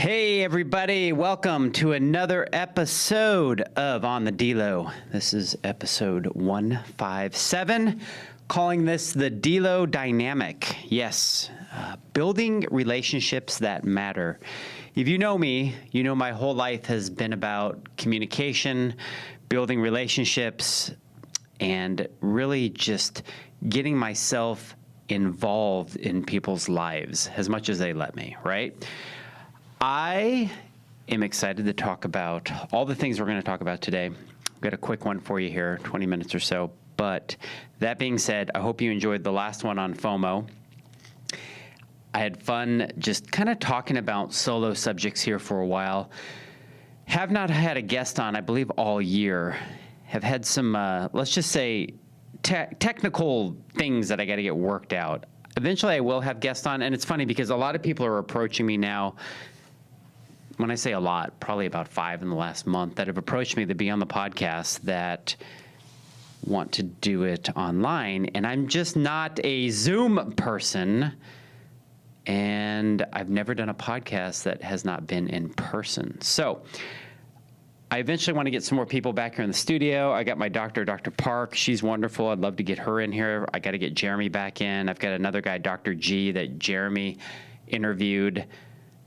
Hey everybody, welcome to another episode of On the Delo. This is episode 157, calling this the Delo dynamic. Yes, building relationships that matter. If you know me, you know my whole life has been about communication, building relationships, and really just getting myself involved in people's lives as much as they let me, right? I am excited to talk about all the things we're going to talk about today. I've got a quick one for you here, 20 minutes or so. But that being said, I hope you enjoyed the last one on FOMO. I had fun just kind of talking about solo subjects here for a while. Have not had a guest on, I believe, all year. Have had some, let's just say, technical things that I got to get worked out. Eventually, I will have guests on, and it's funny because a lot of people are approaching me now. When I say a lot, probably about 5 in the last month that have approached me to be on the podcast that want to do it online. And I'm just not a Zoom person. And I've never done a podcast that has not been in person. So I eventually want to get some more people back here in the studio. I got my Dr. Park. She's wonderful. I'd love to get her in here. I got to get Jeremy back in. I've got another guy, Dr. G, that Jeremy interviewed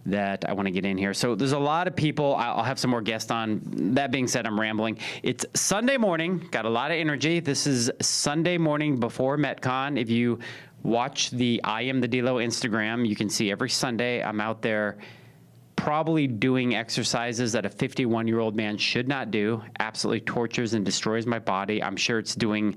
that I want to get in here. So there's a lot of people. I'll have some more guests on. That being said, I'm rambling. It's Sunday morning. Got a lot of energy. This is Sunday morning before MetCon. If you watch the I Am the Delo Instagram, you can see every Sunday I'm out there probably doing exercises that a 51-year-old man should not do. Absolutely tortures and destroys my body. I'm sure it's doing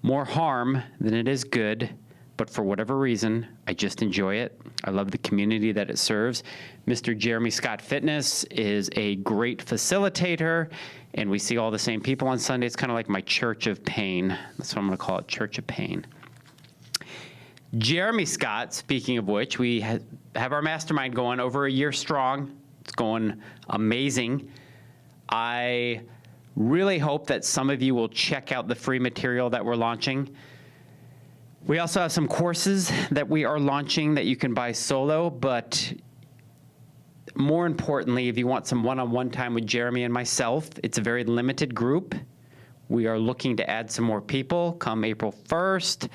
more harm than it is good. But for whatever reason, I just enjoy it. I love the community that it serves. Mr. Jeremy Scott Fitness is a great facilitator, and we see all the same people on Sunday. It's kind of like my church of pain. That's what I'm going to call it, church of pain. Jeremy Scott, speaking of which, we have our mastermind going over a year strong. It's going amazing. I really hope that some of you will check out the free material that we're launching. We also have some courses that we are launching that you can buy solo, but more importantly, if you want some one-on-one time with Jeremy and myself, it's a very limited group. We are looking to add some more people come April 1st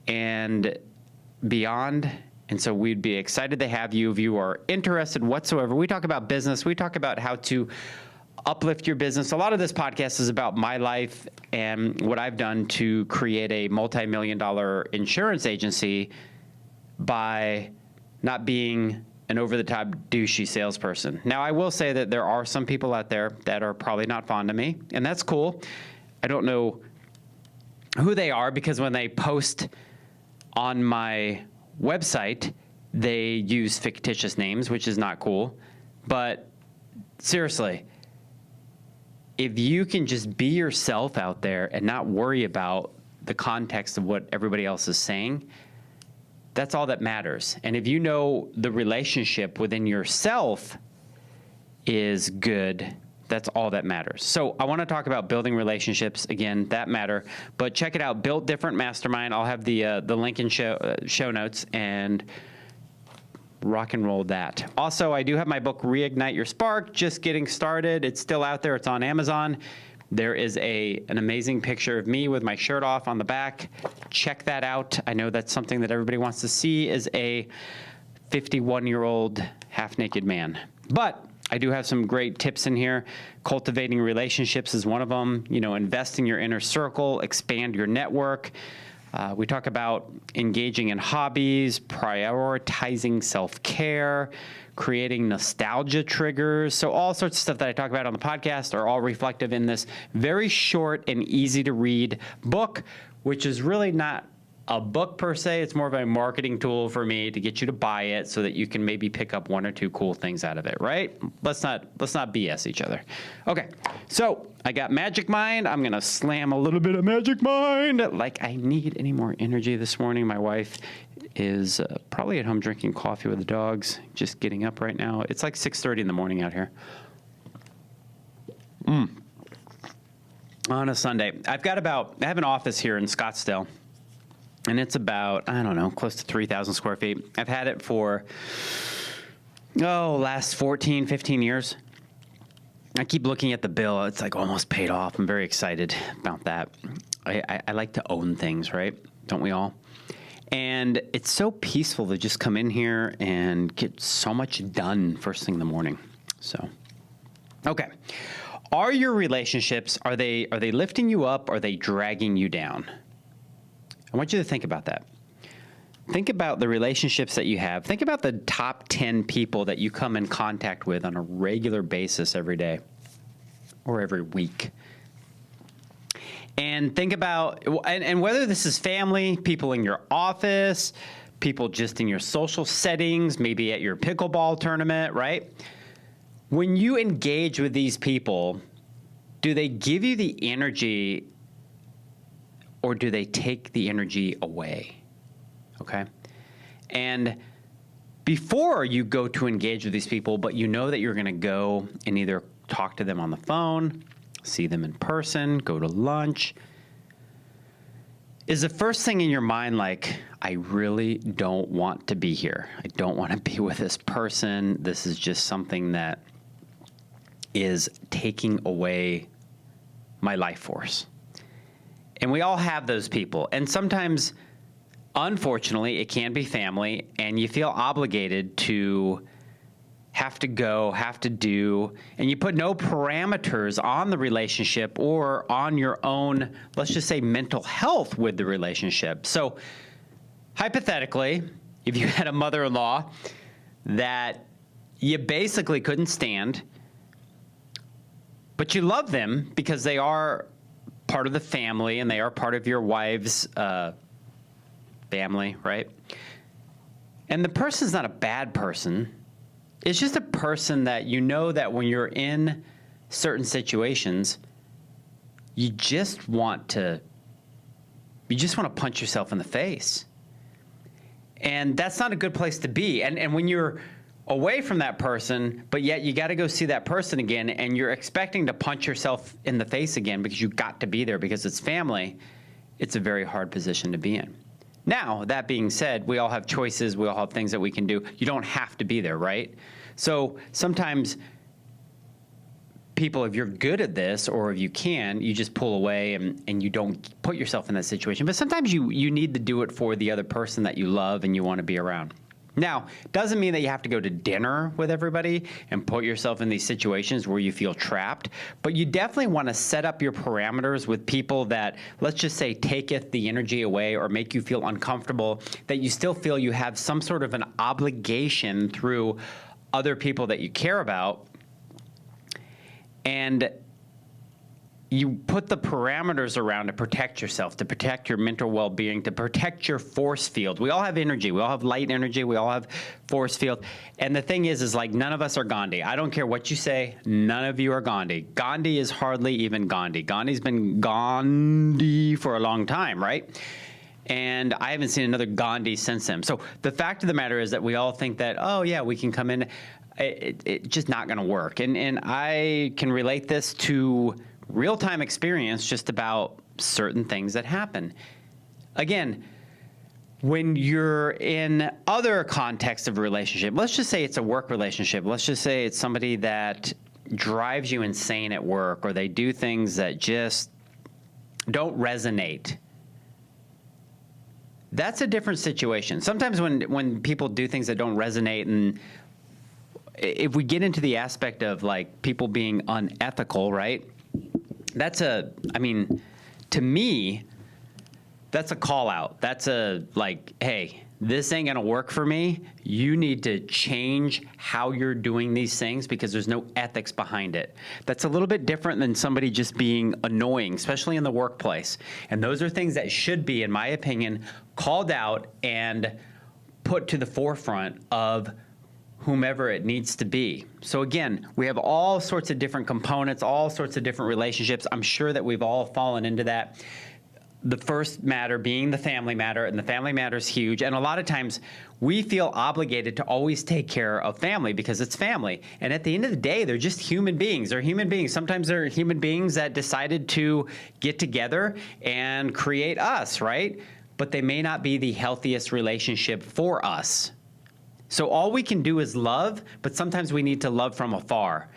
and beyond. And so we'd be excited to have you if you are interested whatsoever. We talk about business. We talk about how to uplift your business. A lot of this podcast is about my life and what I've done to create a multi-million-dollar insurance agency by not being an over-the-top douchey salesperson. Now, I will say that there are some people out there that are probably not fond of me, and that's cool. I don't know who they are because when they post on my website, they use fictitious names, which is not cool. But seriously, if you can just be yourself out there and not worry about the context of what everybody else is saying, that's all that matters. And if you know the relationship within yourself is good, that's all that matters. So I want to talk about building relationships, again, that matter. But check it out, Built Different Mastermind. I'll have the link in show notes and rock and roll that. Also, I do have my book, Reignite Your Spark, just getting started. It's still out there. It's on Amazon. There is an amazing picture of me with my shirt off on the back. Check that out. I know that's something that everybody wants to see is a 51-year-old half-naked man. But I do have some great tips in here. Cultivating relationships is one of them. You know, invest in your inner circle, expand your network. We talk about engaging in hobbies, prioritizing self-care, creating nostalgia triggers. So all sorts of stuff that I talk about on the podcast are all reflective in this very short and easy to read book, which is really not a book per se. It's more of a marketing tool for me to get you to buy it so that you can maybe pick up 1 or 2 cool things out of it, right? Let's not BS each other. Okay, so I got Magic Mind. I'm gonna slam a little bit of Magic Mind like I need any more energy this morning. My wife is probably at home drinking coffee with the dogs, just getting up right now. It's like 6:30 in the morning out here. On a Sunday. I have an office here in Scottsdale. And it's about, I don't know, close to 3,000 square feet. I've had it for last 14, 15 years. I keep looking at the bill. It's like almost paid off. I'm very excited about that. I like to own things, right? Don't we all? And it's so peaceful to just come in here and get so much done first thing in the morning. So, okay. Are your relationships, are they lifting you up? Or are they dragging you down? I want you to think about that. Think about the relationships that you have. Think about the top 10 people that you come in contact with on a regular basis every day or every week. And think about, and whether this is family, people in your office, people just in your social settings, maybe at your pickleball tournament, right? When you engage with these people, do they give you the energy or do they take the energy away? Okay? And before you go to engage with these people, but you know that you're going to go and either talk to them on the phone, see them in person, go to lunch, is the first thing in your mind like, I really don't want to be here. I don't want to be with this person. This is just something that is taking away my life force. And we all have those people. And sometimes, unfortunately, it can be family, and you feel obligated to have to go, have to do, and you put no parameters on the relationship or on your own, let's just say, mental health with the relationship. So hypothetically, if you had a mother-in-law that you basically couldn't stand, but you love them because they are part of the family and they are part of your wife's family, right? And the person's not a bad person. It's just a person that you know that when you're in certain situations, you just want to punch yourself in the face. And that's not a good place to be. And when you're away from that person, but yet you got to go see that person again, and you're expecting to punch yourself in the face again because you got to be there because it's family, it's a very hard position to be in. Now, that being said, we all have choices. We all have things that we can do. You don't have to be there, right? So sometimes people, if you're good at this or if you can, you just pull away and you don't put yourself in that situation. But sometimes you need to do it for the other person that you love and you want to be around. Now, doesn't mean that you have to go to dinner with everybody and put yourself in these situations where you feel trapped, but you definitely want to set up your parameters with people that, let's just say, taketh the energy away or make you feel uncomfortable, that you still feel you have some sort of an obligation through other people that you care about, and you put the parameters around to protect yourself, to protect your mental well-being, to protect your force field. We all have energy. We all have light energy. We all have force field. And the thing is like none of us are Gandhi. I don't care what you say. None of you are Gandhi. Gandhi is hardly even Gandhi. Gandhi's been Gandhi for a long time, right? And I haven't seen another Gandhi since him. So the fact of the matter is that we all think that, oh, yeah, we can come in. It's just not going to work. And I can relate this to real-time experience just about certain things that happen. Again, when you're in other contexts of a relationship, let's just say it's a work relationship. Let's just say it's somebody that drives you insane at work, or they do things that just don't resonate. That's a different situation. Sometimes when people do things that don't resonate, and if we get into the aspect of like people being unethical, right? To me, that's a call out. That's a like, hey, this ain't gonna work for me. You need to change how you're doing these things because there's no ethics behind it. That's a little bit different than somebody just being annoying, especially in the workplace. And those are things that should be, in my opinion, called out and put to the forefront of whomever it needs to be. So again, we have all sorts of different components, all sorts of different relationships. I'm sure that we've all fallen into that. The first matter being the family matter, and the family matter is huge. And a lot of times we feel obligated to always take care of family because it's family. And at the end of the day, they're just human beings. They're human beings. Sometimes they're human beings that decided to get together and create us, right? But they may not be the healthiest relationship for us. So all we can do is love, but sometimes we need to love from afar.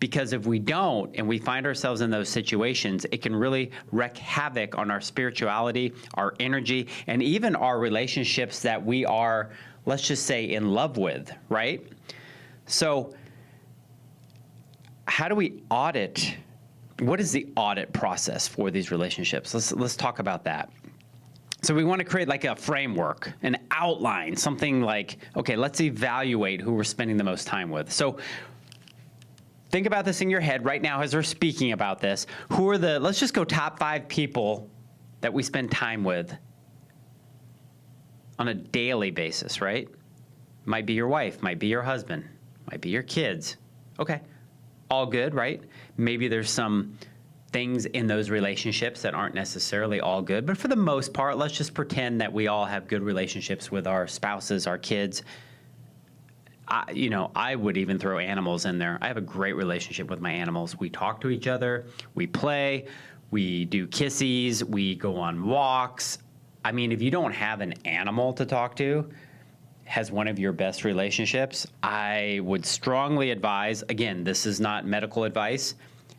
Because if we don't, and we find ourselves in those situations, it can really wreak havoc on our spirituality, our energy, and even our relationships that we are, let's just say, in love with, right? So how do we audit? What is the audit process for these relationships? Let's talk about that. So we want to create like a framework, an outline, something like, okay, let's evaluate who we're spending the most time with. So think about this in your head right now as we're speaking about this. Who are let's just go top 5 people that we spend time with on a daily basis, right? Might be your wife, might be your husband, might be your kids. Okay, all good, right? Maybe there's some things in those relationships that aren't necessarily all good, but for the most part, let's just pretend that we all have good relationships with our spouses, our kids. I would even throw animals in there. I have a great relationship with my animals. We talk to each other, we play, we do kissies, we go on walks. I mean, if you don't have an animal to talk to, has one of your best relationships, I would strongly advise, again, this is not medical advice,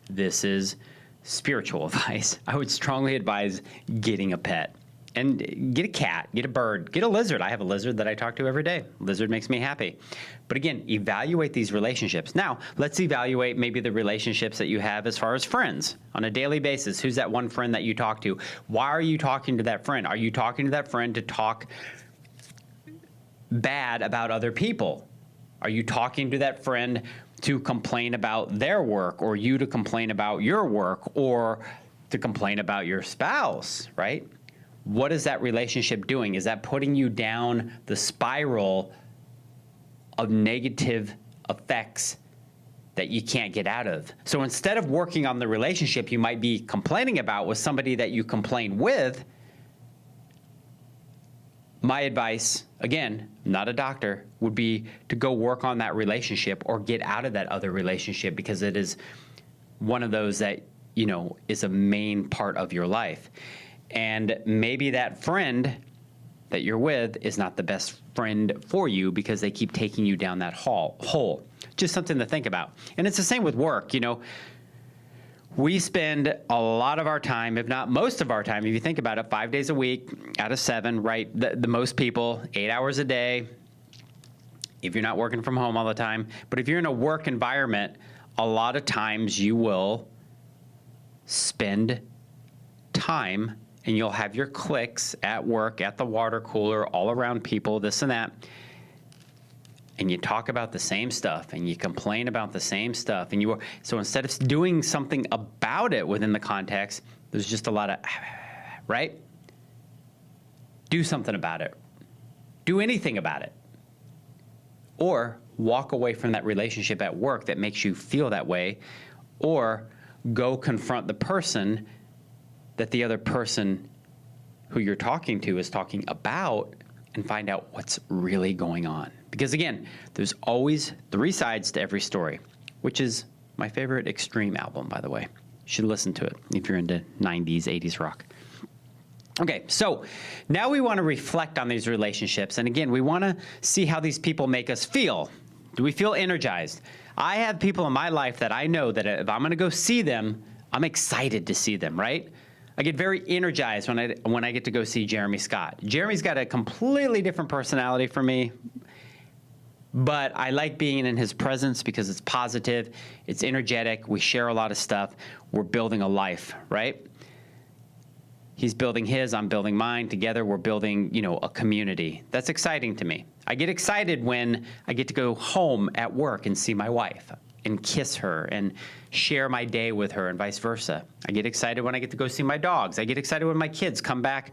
this is spiritual advice. I would strongly advise getting a pet. And get a cat, get a bird, get a lizard. I have a lizard that I talk to every day. Lizard makes me happy. But again, evaluate these relationships. Now, let's evaluate maybe the relationships that you have as far as friends on a daily basis. Who's that one friend that you talk to? Why are you talking to that friend? Are you talking to that friend to talk bad about other people? Are you talking to that friend to complain about their work, or you to complain about your work, or to complain about your spouse, right? What is that relationship doing? Is that putting you down the spiral of negative effects that you can't get out of? So instead of working on the relationship you might be complaining about with somebody that you complain with, my advice, again, not a doctor, would be to go work on that relationship or get out of that other relationship, because it is one of those that, is a main part of your life. And maybe that friend that you're with is not the best friend for you because they keep taking you down that hole. Just something to think about. And it's the same with work. We spend a lot of our time, if not most of our time, if you think about it, 5 days a week out of 7, right? The most people, 8 hours a day, if you're not working from home all the time. But if you're in a work environment, a lot of times you will spend time, and you'll have your cliques at work, at the water cooler, all around people, this and that. And you talk about the same stuff, and you complain about the same stuff. So instead of doing something about it within the context, there's just a lot of, right? Do something about it. Do anything about it. Or walk away from that relationship at work that makes you feel that way. Or go confront the person that the other person who you're talking to is talking about, and find out what's really going on. Because again, there's always 3 sides to every story, which is my favorite Extreme album, by the way. You should listen to it if you're into 90s, 80s rock. Okay, so now we want to reflect on these relationships. And again, we want to see how these people make us feel. Do we feel energized? I have people in my life that I know that if I'm going to go see them, I'm excited to see them, right? I get very energized when I get to go see Jeremy Scott. Jeremy's got a completely different personality for me, but I like being in his presence because it's positive, it's energetic, we share a lot of stuff, we're building a life, right? He's building his, I'm building mine. Together we're building, a community. That's exciting to me. I get excited when I get to go home at work and see my wife and kiss her and share my day with her, and vice versa. I get excited when I get to go see my dogs. I get excited when my kids come back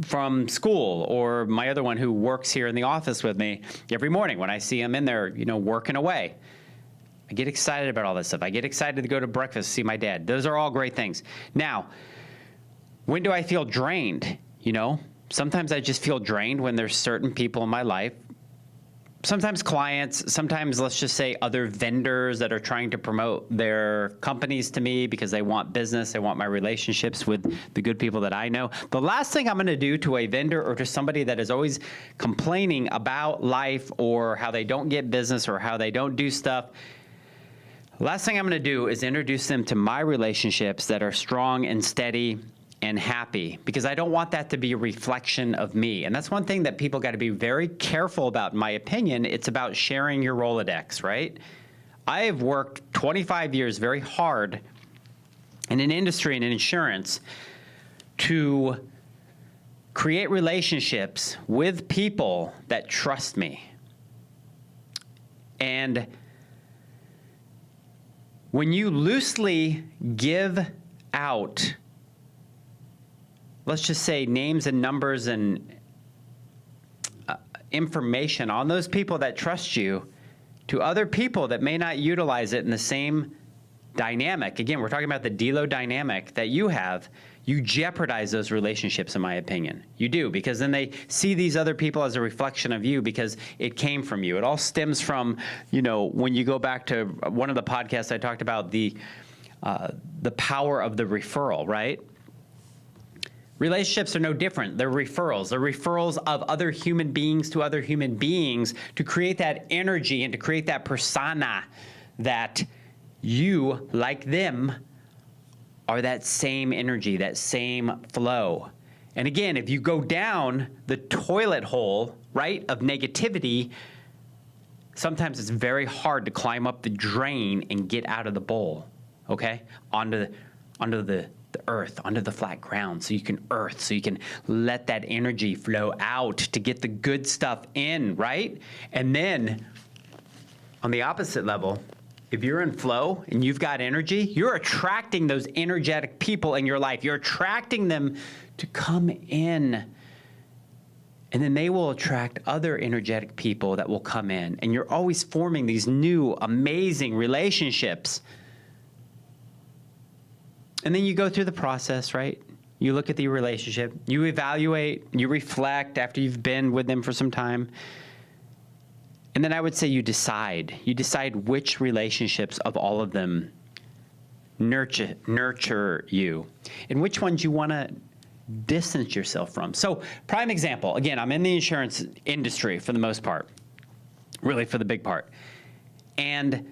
from school, or my other one who works here in the office with me every morning when I see him in there, working away. I get excited about all this stuff. I get excited to go to breakfast, see my dad. Those are all great things. Now, when do I feel drained? Sometimes I just feel drained when there's certain people in my life, sometimes clients, sometimes let's just say other vendors that are trying to promote their companies to me because they want business, they want my relationships with the good people that I know. The last thing I'm going to do to a vendor or to somebody that is always complaining about life or how they don't get business or how they don't do stuff, last thing I'm going to do is introduce them to my relationships that are strong and steady and happy, because I don't want that to be a reflection of me. And that's one thing that people got to be very careful about, in my opinion. It's about sharing your Rolodex, right? I have worked 25 years very hard in an industry and in insurance to create relationships with people that trust me. And when you loosely give out, let's just say, names and numbers and information on those people that trust you to other people that may not utilize it in the same dynamic. Again, we're talking about the Delo dynamic that you have. You jeopardize those relationships, in my opinion. You do, because then they see these other people as a reflection of you because it came from you. It all stems from, when you go back to one of the podcasts, I talked about the power of the referral, right? Relationships are no different. They're referrals. They're referrals of other human beings to other human beings to create that energy and to create that persona that you, like them, are that same energy, that same flow. And again, if you go down the toilet hole, right, of negativity, sometimes it's very hard to climb up the drain and get out of the bowl, okay, onto the earth, onto the flat ground, so you can let that energy flow out to get the good stuff in, right? And then on the opposite level, if you're in flow and you've got energy, you're attracting those energetic people in your life. You're attracting them to come in. And then they will attract other energetic people that will come in. And you're always forming these new, amazing relationships. And then you go through the process, right? You look at the relationship, you evaluate, you reflect after you've been with them for some time. And then I would say you decide which relationships of all of them nurture you and which ones you want to distance yourself from. So prime example, again, I'm in the insurance industry for the most part, really for the big part. And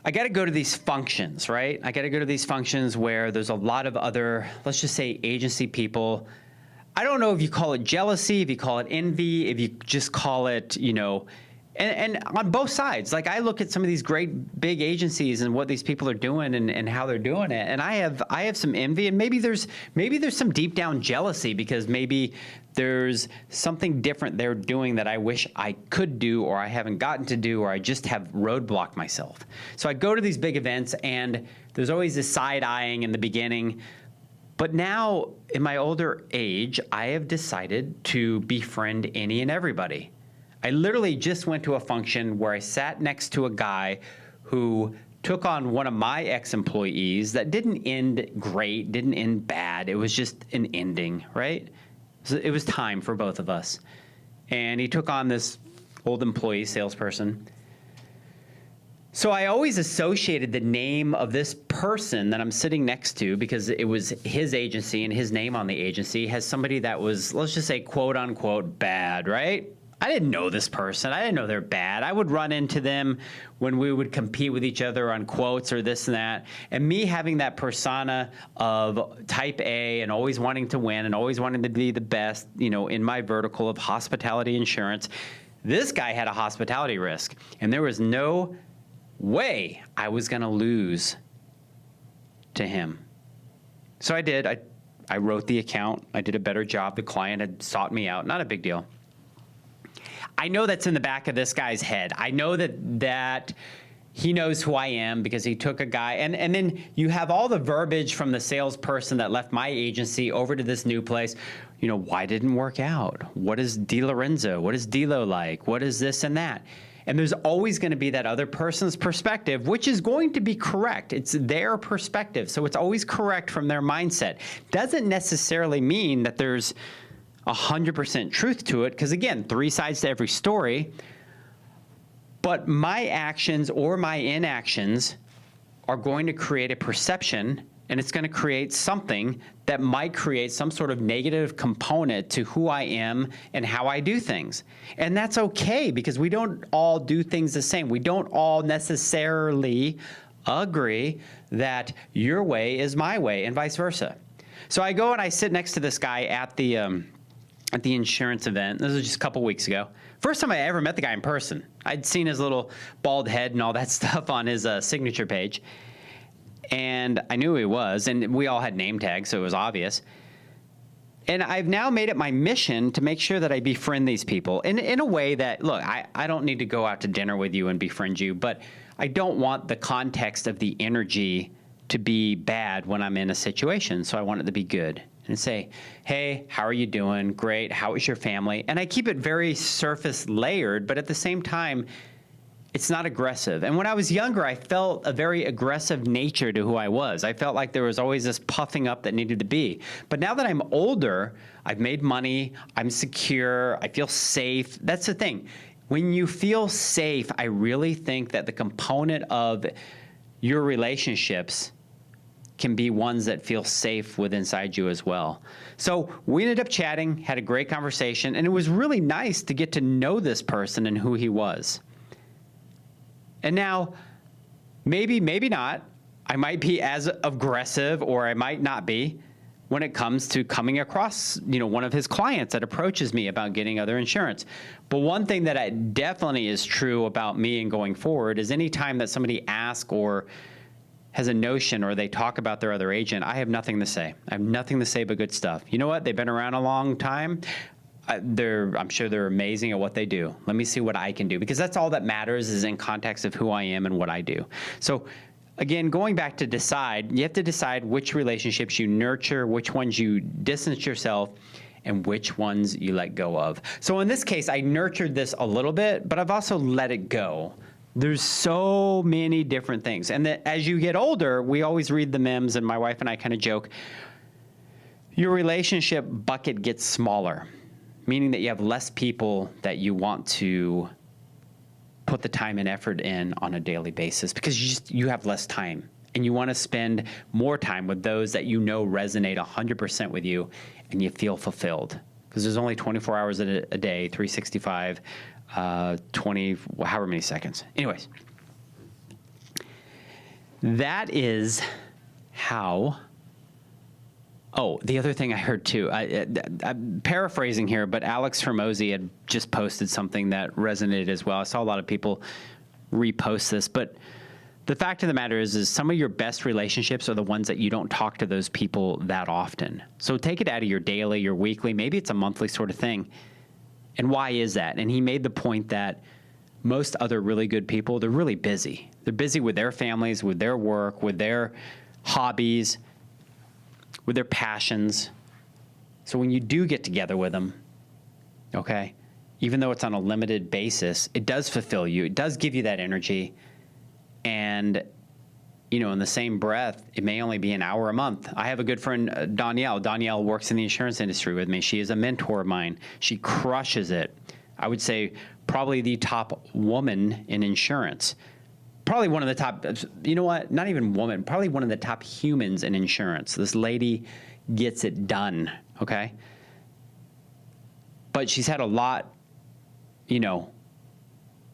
I got to go to these functions, right? I got to go to these functions where there's a lot of other, let's just say, agency people. I don't know if you call it jealousy, if you call it envy, if you just call it, and on both sides. Like, I look at some of these great big agencies and what these people are doing and how they're doing it, and I have some envy, and maybe there's some deep down jealousy because maybe there's something different they're doing that I wish I could do, or I haven't gotten to do, or I just have roadblocked myself. So I go to these big events, and there's always this side-eyeing in the beginning. But now, in my older age, I have decided to befriend any and everybody. I literally just went to a function where I sat next to a guy who took on one of my ex-employees that didn't end great, didn't end bad. It was just an ending, right? So it was time for both of us. And he took on this old employee, salesperson. So I always associated the name of this person that I'm sitting next to, because it was his agency and his name on the agency, has somebody that was, let's just say, quote unquote, bad, right? I didn't know this person. I didn't know they're bad. I would run into them when we would compete with each other on quotes or this and that. And me having that persona of type A and always wanting to win and always wanting to be the best, in my vertical of hospitality insurance, this guy had a hospitality risk. And there was no way I was going to lose to him. So I did. I wrote the account. I did a better job. The client had sought me out. Not a big deal. I know that's in the back of this guy's head. I know that he knows who I am because he took a guy. And then you have all the verbiage from the salesperson that left my agency over to this new place. Why didn't it work out? What is DeLorenzo? What is Delo like? What is this and that? And there's always going to be that other person's perspective, which is going to be correct. It's their perspective. So it's always correct from their mindset. Doesn't necessarily mean that there's 100% truth to it, because again, three sides to every story. But my actions or my inactions are going to create a perception, and it's going to create something that might create some sort of negative component to who I am and how I do things. And that's okay, because we don't all do things the same. We don't all necessarily agree that your way is my way and vice versa. So I go and I sit next to this guy at the insurance event. This was just a couple weeks ago. First time I ever met the guy in person. I'd seen his little bald head and all that stuff on his signature page. And I knew who he was, and we all had name tags, so it was obvious. And I've now made it my mission to make sure that I befriend these people in a way that, look, I don't need to go out to dinner with you and befriend you, but I don't want the context of the energy to be bad when I'm in a situation, so I want it to be good. And say, hey, how are you doing? Great. How is your family? And I keep it very surface layered, but at the same time, it's not aggressive. And when I was younger, I felt a very aggressive nature to who I was. I felt like there was always this puffing up that needed to be. But now that I'm older, I've made money, I'm secure, I feel safe. That's the thing. When you feel safe, I really think that the component of your relationships can be ones that feel safe with inside you as well. So we ended up chatting, had a great conversation, and it was really nice to get to know this person and who he was. And now, maybe not, I might be as aggressive or I might not be when it comes to coming across, one of his clients that approaches me about getting other insurance. But one thing that definitely is true about me and going forward is any time that somebody asks or has a notion or they talk about their other agent, I have nothing to say. I have nothing to say but good stuff. You know what? They've been around a long time. I'm sure they're amazing at what they do. Let me see what I can do, because that's all that matters, is in context of who I am and what I do. So again, going back to decide, you have to decide which relationships you nurture, which ones you distance yourself, and which ones you let go of. So in this case, I nurtured this a little bit, but I've also let it go. There's so many different things. And as you get older, we always read the memes, and my wife and I kind of joke, your relationship bucket gets smaller, meaning that you have less people that you want to put the time and effort in on a daily basis, because you have less time, and you want to spend more time with those that resonate 100% with you, and you feel fulfilled. Because there's only 24 hours a day, 365, 20, however many seconds. Anyways, that is how. Oh, the other thing I heard too, I'm paraphrasing here, but Alex Hermosi had just posted something that resonated as well. I saw a lot of people repost this, but the fact of the matter is some of your best relationships are the ones that you don't talk to those people that often. So take it out of your daily, your weekly, maybe it's a monthly sort of thing. And why is that? And he made the point that most other really good people, they're really busy. They're busy with their families, with their work, with their hobbies, with their passions. So when you do get together with them, okay, even though it's on a limited basis, it does fulfill you. It does give you that energy. And, in the same breath, it may only be an hour a month. I have a good friend, Danielle. Danielle works in the insurance industry with me. She is a mentor of mine. She crushes it. I would say probably the top woman in insurance. Probably one of the top, not even woman, probably one of the top humans in insurance. This lady gets it done, okay? But she's had a lot,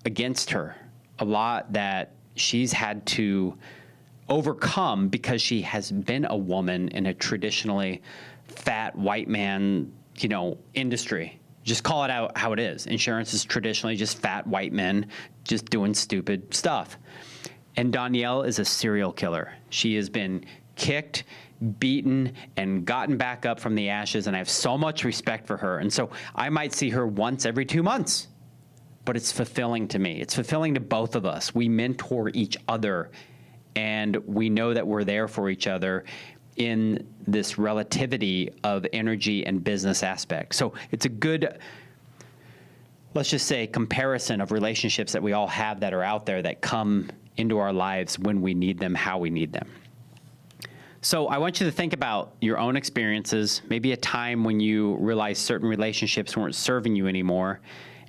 against her. A lot that she's had to overcome because she has been a woman in a traditionally fat white man, industry. Just call it out how it is. Insurance is traditionally just fat white men just doing stupid stuff. And Danielle is a serial killer. She has been kicked, beaten, and gotten back up from the ashes, and I have so much respect for her. And so I might see her once every 2 months, but it's fulfilling to me. It's fulfilling to both of us. We mentor each other, and we know that we're there for each other in this relativity of energy and business aspect. So it's a good, let's just say, comparison of relationships that we all have that are out there that come into our lives when we need them, how we need them. So I want you to think about your own experiences, maybe a time when you realized certain relationships weren't serving you anymore,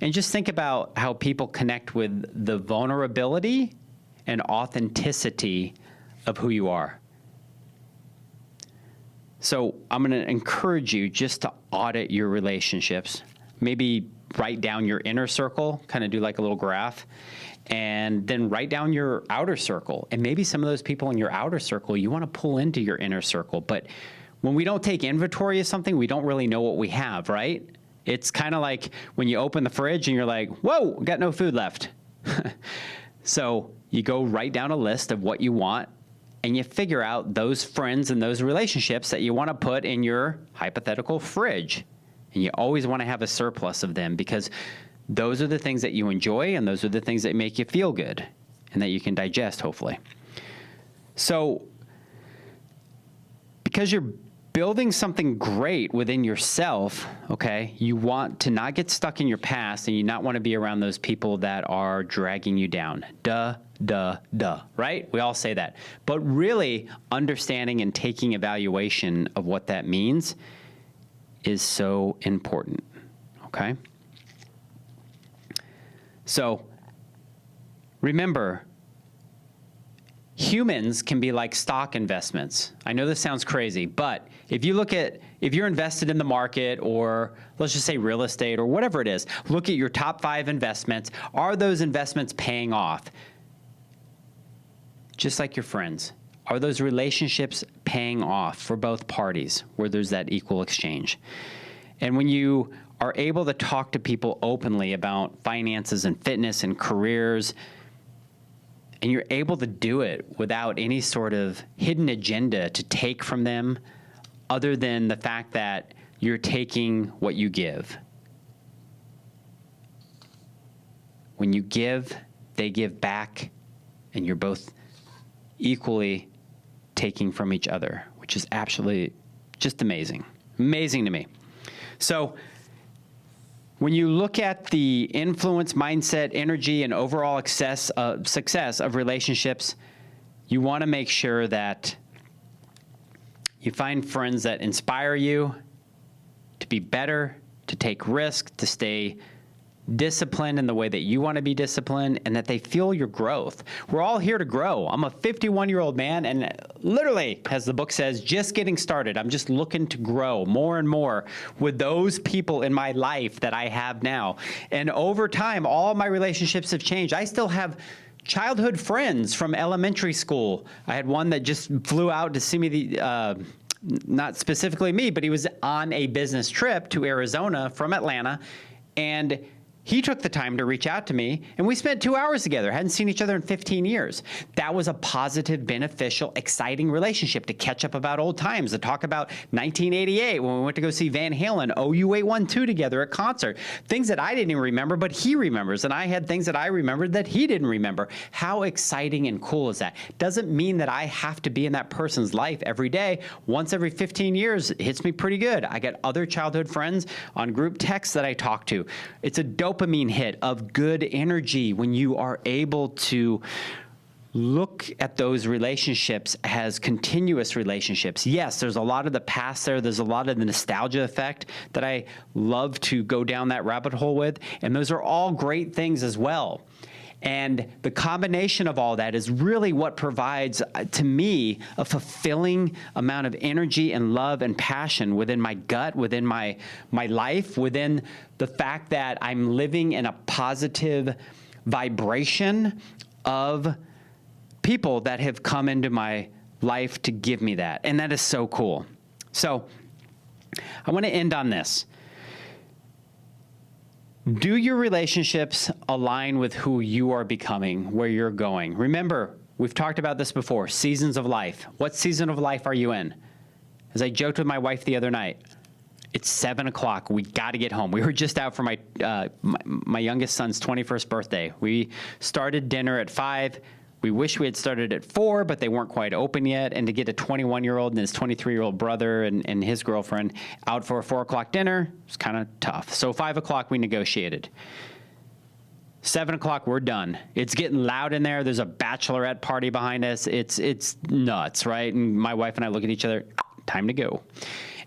and just think about how people connect with the vulnerability and authenticity of who you are. So I'm going to encourage you just to audit your relationships. Maybe write down your inner circle, kind of do like a little graph, and then write down your outer circle. And maybe some of those people in your outer circle, you want to pull into your inner circle. But when we don't take inventory of something, we don't really know what we have, right? It's kind of like when you open the fridge and you're like, whoa, got no food left. So you go write down a list of what you want, and you figure out those friends and those relationships that you want to put in your hypothetical fridge. And you always want to have a surplus of them, because those are the things that you enjoy, and those are the things that make you feel good and that you can digest, hopefully. So because you're building something great within yourself, okay, you want to not get stuck in your past, and you not want to be around those people that are dragging you down. Duh, right? We all say that. But really understanding and taking evaluation of what that means is so important, okay? So remember, humans can be like stock investments. I know this sounds crazy, but if you're invested in the market, or let's just say real estate or whatever it is, look at your top 5 investments. Are those investments paying off? Just like your friends. Are those relationships paying off for both parties where there's that equal exchange? And when you are able to talk to people openly about finances and fitness and careers, and you're able to do it without any sort of hidden agenda to take from them, other than the fact that you're taking what you give. When you give, they give back, and you're both equally taking from each other, which is absolutely just amazing. Amazing to me. So when you look at the influence, mindset, energy, and overall success of relationships, you want to make sure that you find friends that inspire you to be better, to take risks, to stay disciplined in the way that you want to be disciplined, and that they feel your growth. We're all here to grow. I'm a 51-year-old man, and literally, as the book says, just getting started. I'm just looking to grow more and more with those people in my life that I have now. And over time, all my relationships have changed. I still have childhood friends from elementary school. I had one that just flew out to see me, not specifically me, but he was on a business trip to Arizona from Atlanta, and he took the time to reach out to me, and we spent 2 hours together. Hadn't seen each other in 15 years. That was a positive, beneficial, exciting relationship, to catch up about old times, to talk about 1988 when we went to go see Van Halen, OU812 together at concert. Things that I didn't even remember, but he remembers, and I had things that I remembered that he didn't remember. How exciting and cool is that? Doesn't mean that I have to be in that person's life every day. Once every 15 years, it hits me pretty good. I got other childhood friends on group texts that I talk to. It's a dopamine hit of good energy when you are able to look at those relationships as continuous relationships. Yes, there's a lot of the past there. There's a lot of the nostalgia effect that I love to go down that rabbit hole with. And those are all great things as well. And the combination of all that is really what provides, to me, a fulfilling amount of energy and love and passion within my gut, within my life, within the fact that I'm living in a positive vibration of people that have come into my life to give me that. And that is so cool. So I want to end on this. Do your relationships align with who you are becoming, where you're going? Remember, we've talked about this before, seasons of life. What season of life are you in? As I joked with my wife the other night, it's 7 o'clock. We got to get home. We were just out for my youngest son's 21st birthday. We started dinner at 5. We wish we had started at 4, but they weren't quite open yet. And to get a 21-year-old and his 23-year-old brother and his girlfriend out for a 4 o'clock dinner was kind of tough. So 5 o'clock, we negotiated. 7 o'clock, we're done. It's getting loud in there. There's a bachelorette party behind us. It's nuts, right? And my wife and I look at each other, time to go.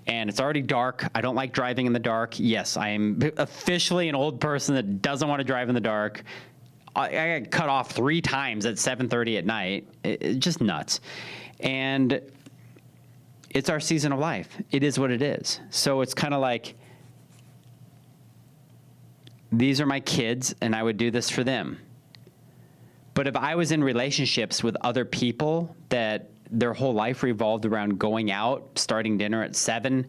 and it's already dark. I don't like driving in the dark. Yes, I am officially an old person that doesn't want to drive in the dark. I got cut off 3 times at 7:30 at night. It's just nuts. And it's our season of life. It is what it is. So it's kind of like, these are my kids, and I would do this for them. But if I was in relationships with other people that their whole life revolved around going out, starting dinner at 7,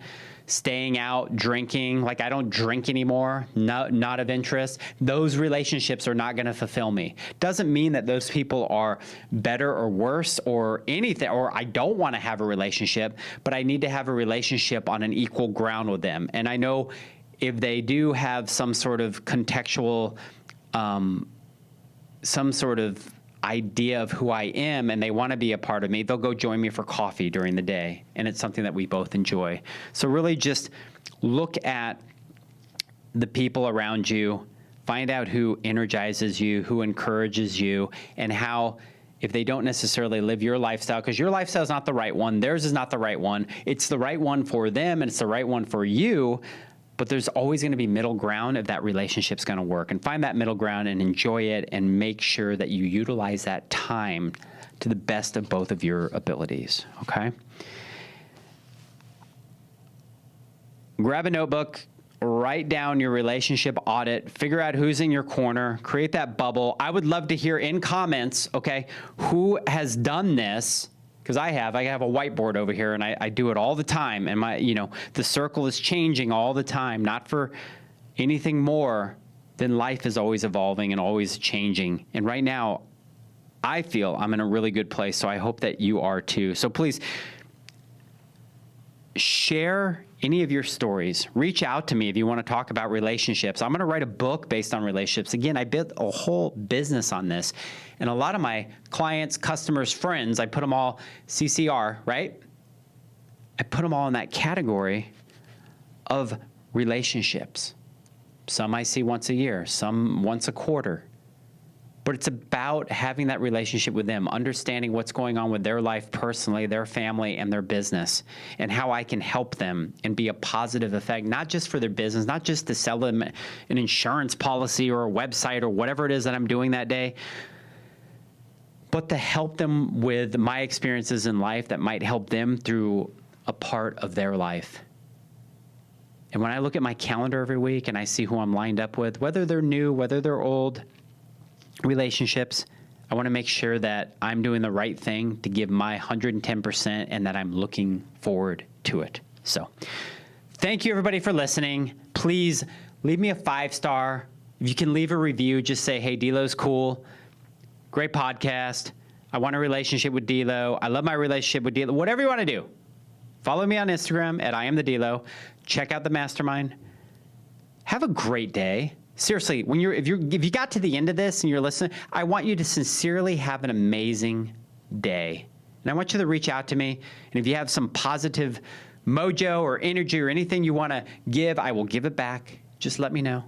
staying out, drinking, like I don't drink anymore, not of interest, those relationships are not going to fulfill me. Doesn't mean that those people are better or worse or anything, or I don't want to have a relationship, but I need to have a relationship on an equal ground with them. And I know if they do have some sort of contextual, some sort of idea of who I am and they want to be a part of me, they'll go join me for coffee during the day. And it's something that we both enjoy. So really just look at the people around you, find out who energizes you, who encourages you, and how, if they don't necessarily live your lifestyle, because your lifestyle is not the right one, theirs is not the right one, it's the right one for them and it's the right one for you. But there's always going to be middle ground if that relationship's going to work. And find that middle ground and enjoy it and make sure that you utilize that time to the best of both of your abilities, okay? Grab a notebook, write down your relationship audit, figure out who's in your corner, create that bubble. I would love to hear in comments, okay, who has done this. Because I have a whiteboard over here and I do it all the time. And the circle is changing all the time, not for anything more than life is always evolving and always changing. And right now, I feel I'm in a really good place. So I hope that you are too. So please share any of your stories. Reach out to me if you want to talk about relationships. I'm going to write a book based on relationships. Again, I built a whole business on this. And a lot of my clients, customers, friends, I put them all CCR, right? I put them all in that category of relationships. Some I see once a year, some once a quarter. But it's about having that relationship with them, understanding what's going on with their life personally, their family, and their business, and how I can help them and be a positive effect, not just for their business, not just to sell them an insurance policy or a website or whatever it is that I'm doing that day, but to help them with my experiences in life that might help them through a part of their life. And when I look at my calendar every week and I see who I'm lined up with, whether they're new, whether they're old, relationships, I want to make sure that I'm doing the right thing to give my 110% and that I'm looking forward to it. So thank you everybody for listening. Please leave me a 5-star. If you can leave a review, just say, hey, Delo's cool. Great podcast. I want a relationship with Delo. I love my relationship with Delo. Whatever you want to do. Follow me on Instagram at @IamTheDelo. Check out the mastermind. Have a great day. Seriously, if you got to the end of this and you're listening, I want you to sincerely have an amazing day. And I want you to reach out to me. And if you have some positive mojo or energy or anything you want to give, I will give it back. Just let me know.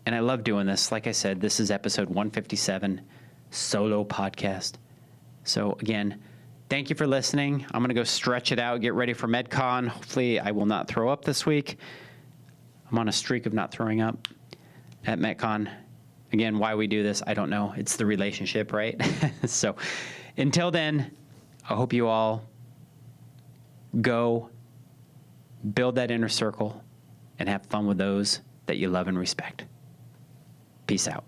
And I love doing this. Like I said, this is episode 157, solo podcast. So again, thank you for listening. I'm going to go stretch it out, get ready for MedCon. Hopefully I will not throw up this week. I'm on a streak of not throwing up at MetCon. Again, why we do this, I don't know. It's the relationship, right? So until then, I hope you all go build that inner circle and have fun with those that you love and respect. Peace out.